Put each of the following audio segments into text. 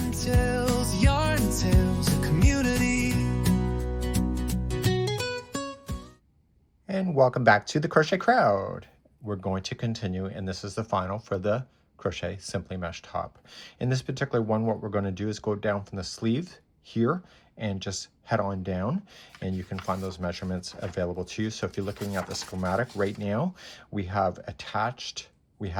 yarn tales, a community. And welcome back to the Crochet Crowd. We're going to continue, and this is the final for the Crochet Simply Mesh top. In this particular one, what we're going to do is go down from the sleeve here and just head on down, and you can find those measurements available to you. So if you're looking at the schematic right now, we have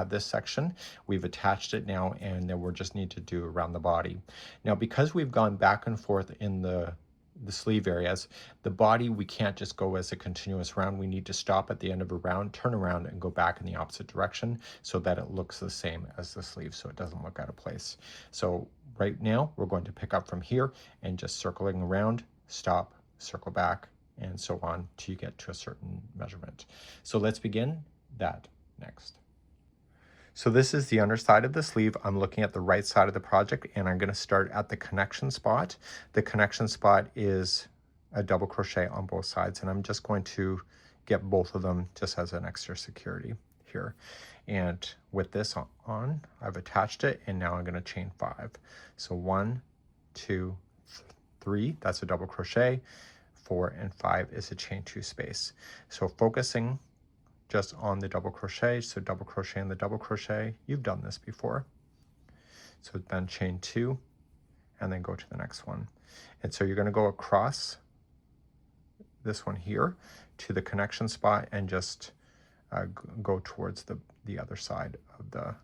this section, we've attached it now, and then we're just need to do around the body. Now, because we've gone back and forth in the sleeve areas, the body, we can't just go as a continuous round. We need to stop at the end of a round, turn around, and go back in the opposite direction so that it looks the same as the sleeve, so it doesn't look out of place. So right now, we're going to pick up from here and just circling around, stop, circle back, and so on till you get to a certain measurement. So let's begin that next. So this is the underside of the sleeve. I'm looking at the right side of the project, and I'm going to start at the connection spot. The connection spot is a double crochet on both sides, and I'm just going to get both of them just as an extra security here. And with this on, I've attached it, and now I'm going to chain 5. So 1, 2, 3, that's a double crochet. 4 and 5 is a chain 2 space. So focusing just on the double crochet, so double crochet and the double crochet, you've done this before. So then chain 2 and then go to the next one. And so you're going to go across this one here to the connection spot and just go towards the other side of the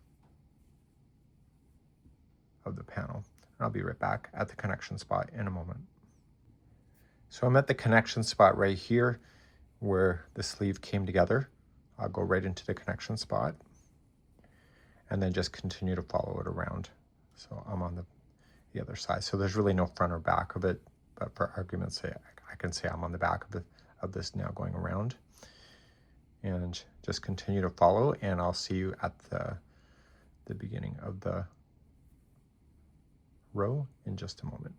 panel. And I'll be right back at the connection spot in a moment. So I'm at the connection spot right here where the sleeve came together. I'll go right into the connection spot and then just continue to follow it around. So I'm on the other side. So there's really no front or back of it, but for argument's sake, I can say I'm on the back of this now going around. And just continue to follow, and I'll see you at the beginning of the row in just a moment.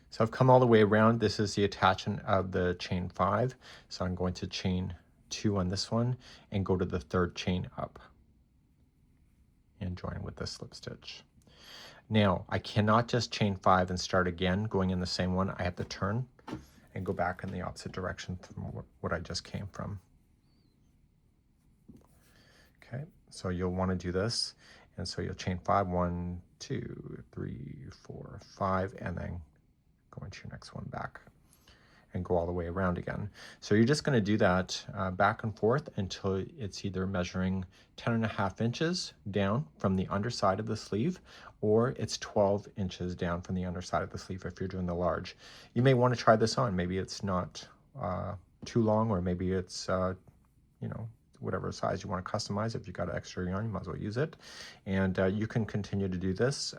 So I've come all the way around. This is the attachment of the chain 5. So I'm going to chain 2 on this one and go to the 3rd chain up and join with the slip stitch. Now I cannot just chain 5 and start again going in the same one. I have to turn and go back in the opposite direction from what I just came from. Okay, so you'll want to do this, and so you'll chain 5, 1, 2, 3, 4, 5, and then go into your next one back and go all the way around again. So you're just going to do that back and forth until it's either measuring 10.5 inches down from the underside of the sleeve, or it's 12 inches down from the underside of the sleeve if you're doing the large. You may want to try this on. Maybe it's not too long, or maybe it's you know, whatever size you want to customize. If you've got extra yarn, you might as well use it. And you can continue to do this.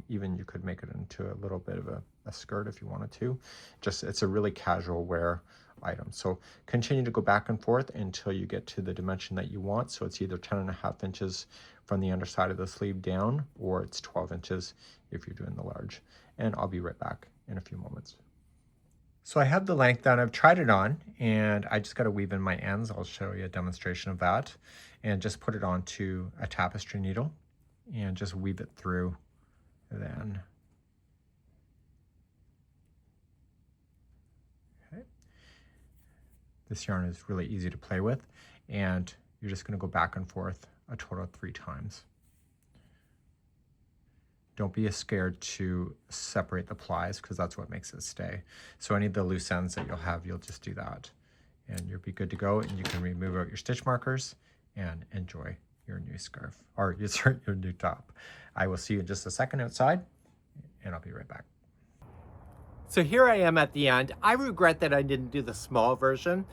Even you could make it into a little bit of a skirt if you wanted to. Just, it's a really casual wear item. So continue to go back and forth until you get to the dimension that you want. So it's either 10.5 inches from the underside of the sleeve down, or it's 12 inches if you're doing the large. And I'll be right back in a few moments. So I have the length down, I've tried it on, and I just got to weave in my ends. I'll show you a demonstration of that, and just put it onto a tapestry needle and just weave it through then. Okay. This yarn is really easy to play with, and you're just going to go back and forth a total of 3 times. Don't be scared to separate the plies, because that's what makes it stay. So any of the loose ends that you'll just do that, and you'll be good to go, and you can remove out your stitch markers and enjoy your new scarf, or your new top. I will see you in just a second outside, and I'll be right back. So here I am at the end. I regret that I didn't do the small version.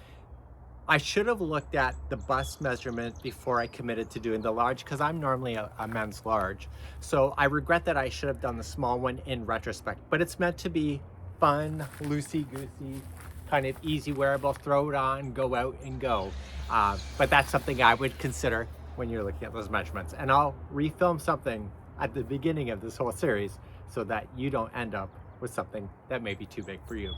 I should have looked at the bust measurement before I committed to doing the large, because I'm normally a men's large. So I regret that I should have done the small one in retrospect, but it's meant to be fun, loosey-goosey, kind of easy wearable, throw it on, go out and go. But that's something I would consider when you're looking at those measurements. And I'll refilm something at the beginning of this whole series so that you don't end up with something that may be too big for you.